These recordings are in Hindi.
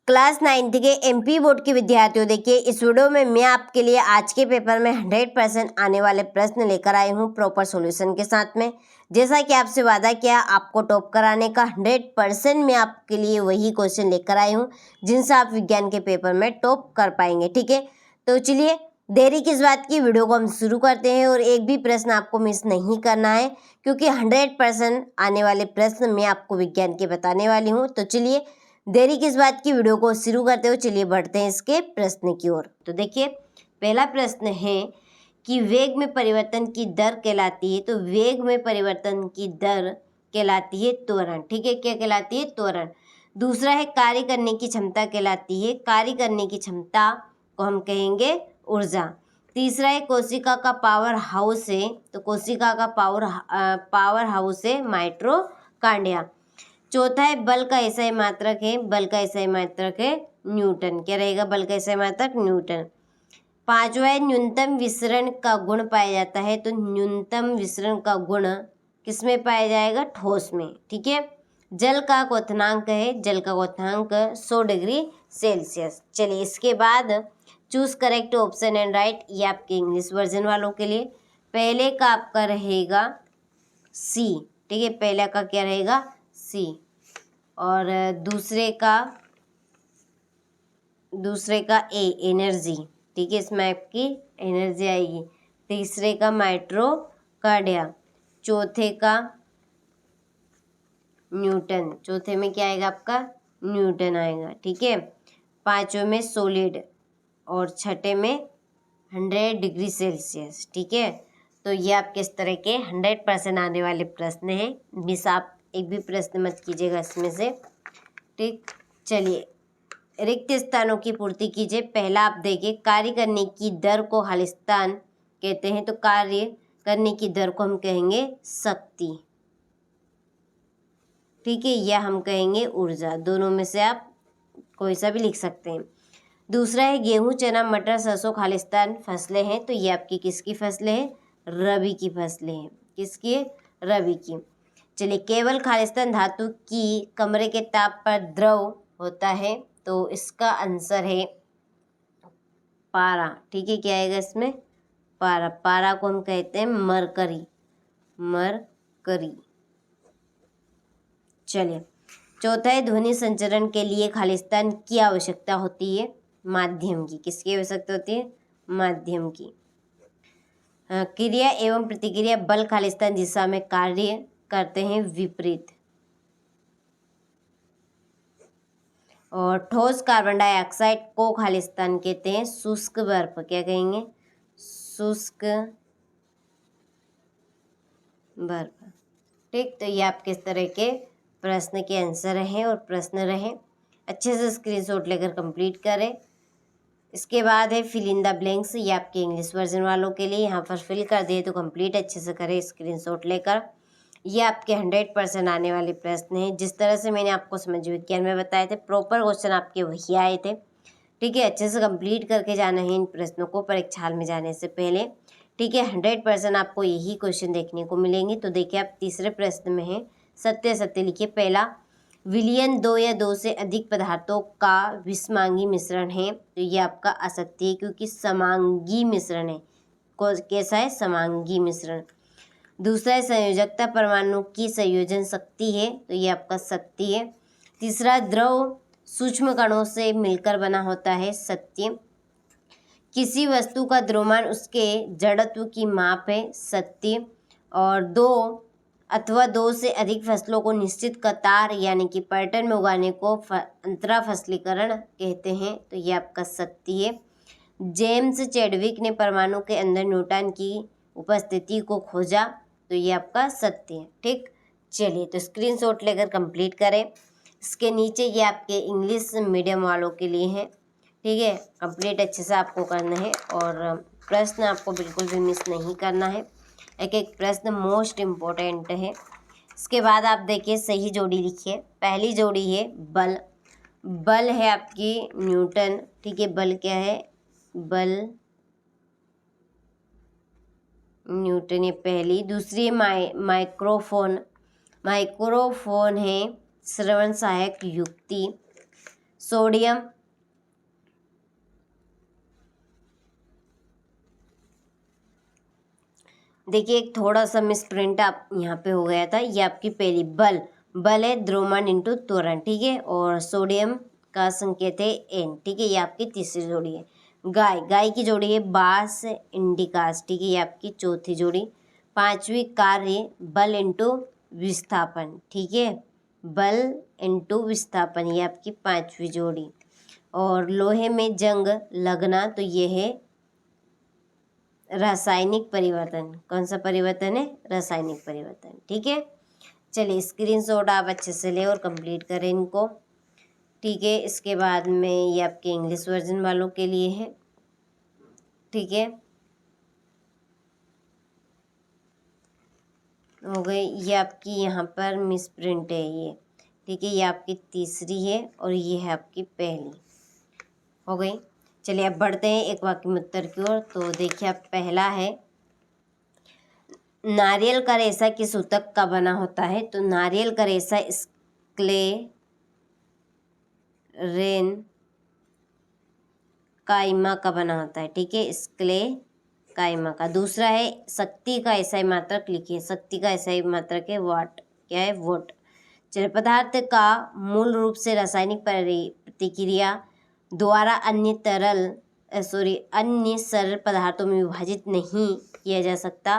क्लास 9th के एमपी बोर्ड के विद्यार्थियों, देखिए इस वीडियो में मैं आपके लिए आज के पेपर में 100% आने वाले प्रश्न लेकर आई हूँ प्रॉपर सॉल्यूशन के साथ में। जैसा कि आपसे वादा किया आपको टॉप कराने का, 100% मैं आपके लिए वही क्वेश्चन लेकर आई हूँ जिनसे आप विज्ञान के पेपर में टॉप कर पाएंगे। ठीक है, तो चलिए देरी किस बात की, वीडियो को हम शुरू करते हैं। और एक भी प्रश्न आपको मिस नहीं करना है क्योंकि 100% आने वाले प्रश्न मैं आपको विज्ञान के बताने वाली हूँ। तो चलिए देरी किस बात की, वीडियो को शुरू करते हो। चलिए बढ़ते हैं इसके प्रश्न की ओर। तो देखिए पहला प्रश्न है कि वेग में परिवर्तन की दर कहलाती है, तो वेग में परिवर्तन की दर कहलाती है त्वरण। ठीक है, क्या कहलाती है? त्वरण। दूसरा है कार्य करने की क्षमता कहलाती है, कार्य करने की क्षमता को हम कहेंगे ऊर्जा। तीसरा है कोशिका का पावर हाउस है, तो कोशिका का पावर हाउस है माइटोकॉन्ड्रिया। चौथा है बल का एसआई मात्रक है, बल का एसआई मात्रक है न्यूटन। क्या रहेगा? बल का एसआई मात्रक न्यूटन। पांचवा है न्यूनतम विसरण का गुण पाया जाता है, तो न्यूनतम विसरण का गुण किसमें पाया जाएगा? ठोस में। ठीक है, जल का क्वथनांक है, जल का क्वथनांक 100 डिग्री सेल्सियस। चलिए इसके बाद choose correct option and right, ये आपके इंग्लिश वर्जन वालों के लिए। पहले का आपका रहेगा सी। ठीक है, पहला का क्या रहेगा? सी। और दूसरे का ए एनर्जी। ठीक है, इसमें आपकी एनर्जी आएगी। तीसरे का माइटोकॉन्ड्रिया। चौथे का न्यूटन, चौथे में क्या आएगा आपका? न्यूटन आएगा। ठीक है, पांचवें में सॉलिड और छठे में 100 डिग्री सेल्सियस। ठीक है, तो ये आपके इस तरह के 100% आने वाले प्रश्न हैं। मिस आप एक भी प्रश्न मत कीजिएगा इसमें से। ठीक, चलिए रिक्त स्थानों की पूर्ति कीजिए। पहला आप देखिए, कार्य करने की दर को खालिस्तान कहते हैं, तो कार्य करने की दर को हम कहेंगे शक्ति। ठीक है, या हम कहेंगे ऊर्जा, दोनों में से आप कोई सा भी लिख सकते हैं। दूसरा है गेहूं, चना, मटर, सरसों खालिस्तान फसलें हैं, तो ये आपकी किसकी फसलें हैं? रबी की फसलें हैं। किसकी? रबी की। चलिए केवल खालिस्तान धातु की कमरे के ताप पर द्रव होता है, तो इसका आंसर है पारा। ठीक है, क्या आएगा इसमें? पारा। पारा को हम कहते हैं मरकरी, मरकरी। चलिए चौथा है ध्वनि संचरण के लिए खालिस्तान की आवश्यकता होती है, माध्यम की। किसकी आवश्यकता होती है? माध्यम की। क्रिया एवं प्रतिक्रिया बल खालिस्तान दिशा में कार्य करते हैं विपरीत। और ठोस कार्बन डाइऑक्साइड को खालिस्तान कहते हैं शुष्क बर्फ। क्या कहेंगे? शुष्क बर्फ। ठीक, तो ये आपके इस तरह के प्रश्न के आंसर हैं और प्रश्न रहे। अच्छे से स्क्रीनशॉट लेकर कंप्लीट करें। इसके बाद है फिल इन द ब्लैंक्स, ये आपके इंग्लिश वर्जन वालों के लिए। यहाँ पर फिल कर दिए तो कंप्लीट अच्छे से करें स्क्रीनशॉट लेकर। ये आपके 100% आने वाले प्रश्न हैं। जिस तरह से मैंने आपको समझ विज्ञान में बताए थे, प्रॉपर क्वेश्चन आपके वही आए थे। ठीक है, अच्छे से कंप्लीट करके जाना है इन प्रश्नों को परीक्षा हाल में जाने से पहले। ठीक है, 100% आपको यही क्वेश्चन देखने को मिलेंगे। तो देखिए आप तीसरे प्रश्न में है, सत्य सत्य लिखिए। पहला, विलयन 2 या 2 से अधिक पदार्थों का विषमांगी मिश्रण है, तो ये आपका असत्य है क्योंकि समांगी मिश्रण है। कैसा है? समांगी मिश्रण। दूसरा है संयोजकता परमाणु की संयोजन शक्ति है, तो ये आपका सत्य है। तीसरा, द्रव सूक्ष्म कणों से मिलकर बना होता है, सत्य। किसी वस्तु का द्रव्यमान उसके जड़त्व की माप है, सत्य। और 2 अथवा 2 से अधिक फसलों को निश्चित कतार यानी कि पैटर्न में उगाने को अंतरा फसलीकरण कहते हैं, तो ये आपका सत्य है। जेम्स चैडविक ने परमाणु के अंदर न्यूट्रॉन की उपस्थिति को खोजा, तो ये आपका सत्य है। ठीक, चलिए तो स्क्रीनशॉट लेकर कंप्लीट करें। इसके नीचे ये आपके इंग्लिश मीडियम वालों के लिए है। ठीक है, कंप्लीट अच्छे से आपको करना है और प्रश्न आपको बिल्कुल भी मिस नहीं करना है। एक एक प्रश्न मोस्ट इम्पोर्टेंट है। इसके बाद आप देखिए सही जोड़ी लिखिए। पहली जोड़ी है बल। बल है आपकी न्यूटन। ठीक है, बल क्या है? बल न्यूटन, ये पहली। दूसरी माइक्रोफोन। माइक्रोफोन है श्रवण सहायक युक्ति। सोडियम, देखिए एक थोड़ा सा मिसप्रिंट आप यहाँ पे हो गया था, ये आपकी पहली बल है द्रोमण इंटू त्वरण, ठीक है, और सोडियम का संकेत है एन, ठीक है, ये आपकी तीसरी जोड़ी है। गाय की जोड़ी है बास इंडिकास, ठीक है, ये आपकी चौथी जोड़ी। पांचवी कार्य बल इंटू विस्थापन, ठीक है, बल इंटू विस्थापन, ये आपकी पांचवी जोड़ी। और लोहे में जंग लगना, तो ये है रासायनिक परिवर्तन। कौन सा परिवर्तन है? रासायनिक परिवर्तन, ठीक है। चलिए स्क्रीनशॉट आप अच्छे से ले और कंप्लीट करें इनको, ठीक है। इसके बाद में ये आपके इंग्लिश वर्जन वालों के लिए है, ठीक है, हो गई। ये आपकी यहाँ पर मिस प्रिंट है ये, ठीक है, ये आपकी तीसरी है और ये है आपकी पहली, हो गई। चलिए अब बढ़ते हैं एक वाक्य में उत्तर की ओर। तो देखिए आप पहला है, नारियल का रेशा किस ऊतक का बना होता है? तो नारियल का रेशा स्क्लेरेन काइमा का बना होता है, ठीक है, स्क्लेरेन का। दूसरा है, शक्ति का एसआई मात्रक लिखिए। शक्ति का एसआई मात्रक है वाट, क्या है? वोट। चलिए पदार्थ का मूल रूप से रासायनिक प्रतिक्रिया द्वारा अन्य सरल पदार्थों में विभाजित नहीं किया जा सकता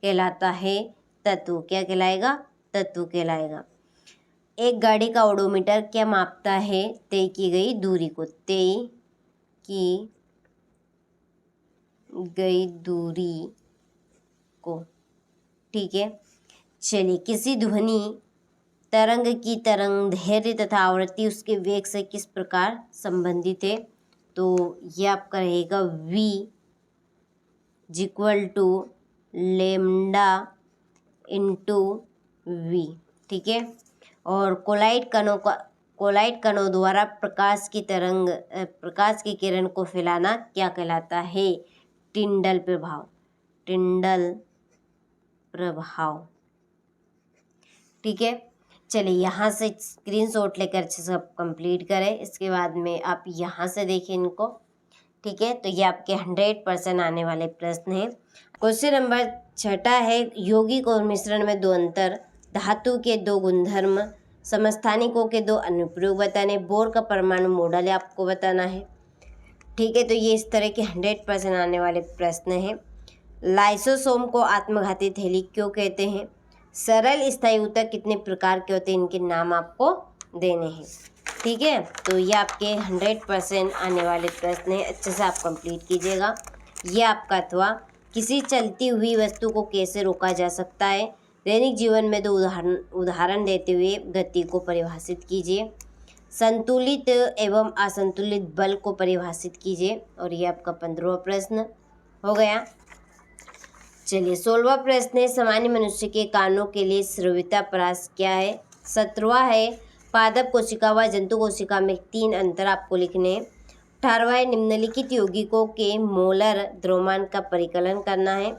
कहलाता है तत्व। क्या कहलाएगा? तत्व कहलाएगा। एक गाड़ी का ओडोमीटर क्या मापता है? तय की गई दूरी को, तय की गई दूरी को, ठीक है। चलिए किसी ध्वनि तरंग की तरंगदैर्घ्य तथा आवृत्ति उसके वेग से किस प्रकार संबंधित है? तो ये आपका रहेगा v equal to lambda into v, ठीक है। और कोलाइड कणों द्वारा प्रकाश की किरण को फैलाना क्या कहलाता है? टिंडल प्रभाव, ठीक है। चलिए यहाँ से स्क्रीनशॉट लेकर सब कंप्लीट करें। इसके बाद में आप यहाँ से देखें इनको, ठीक है। तो ये आपके 100% आने वाले प्रश्न हैं। क्वेश्चन नंबर 6 है, यौगिक और मिश्रण में 2 अंतर, धातु के 2 गुणधर्म, समस्थानिकों के 2 अनुप्रयोग बताने, बोर का परमाणु मॉडल आपको बताना है, ठीक है। तो ये इस तरह के 100% आने वाले प्रश्न हैं। लाइसोसोम को आत्मघाती थैली क्यों कहते हैं? सरल स्थायी ऊतक कितने प्रकार के होते हैं? इनके नाम आपको देने हैं, ठीक है। तो ये आपके 100% आने वाले प्रश्न हैं, अच्छे से आप कंप्लीट कीजिएगा। ये आपका अथवा किसी चलती हुई वस्तु को कैसे रोका जा सकता है? दैनिक जीवन में 2 उदाहरण देते हुए गति को परिभाषित कीजिए। संतुलित एवं असंतुलित बल को परिभाषित कीजिए। और ये आपका 15वां प्रश्न हो गया। चलिए 16वां प्रश्न है, सामान्य मनुष्य के कानों के लिए श्रव्यता परास क्या है? 17वां है, पादप कोशिका व जंतु कोशिका में 3 अंतर आपको लिखने हैं। 18वां है, निम्नलिखित यौगिकों के मोलर द्रव्यमान का परिकलन करना है,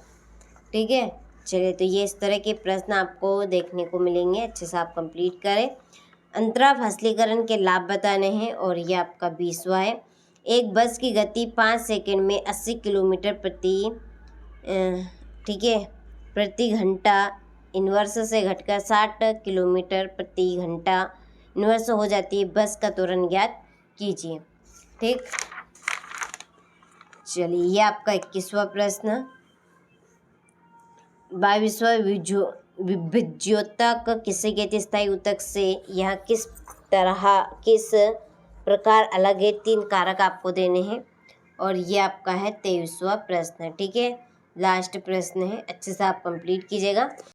ठीक है। चलिए तो ये इस तरह के प्रश्न आपको देखने को मिलेंगे, अच्छे से आप कंप्लीट करें। अंतरा फसलीकरण के लाभ बताने हैं। और ये आपका 20वां है, एक बस की गति 5 सेकंड में 80 किलोमीटर प्रति घंटा इन्वर्स से घटकर 60 किलोमीटर प्रति घंटा इन्वर्स हो जाती है। बस का त्वरण ज्ञात कीजिए, ठीक। चलिए ये आपका 21वां प्रश्न, 22वां विभज्योतक किसे कहते? स्थायी ऊतक से यह किस प्रकार अलग है? 3 कारक आपको देने हैं। और ये आपका है 23वां प्रश्न, ठीक है, लास्ट प्रश्न है, अच्छे से आप कंप्लीट कीजिएगा।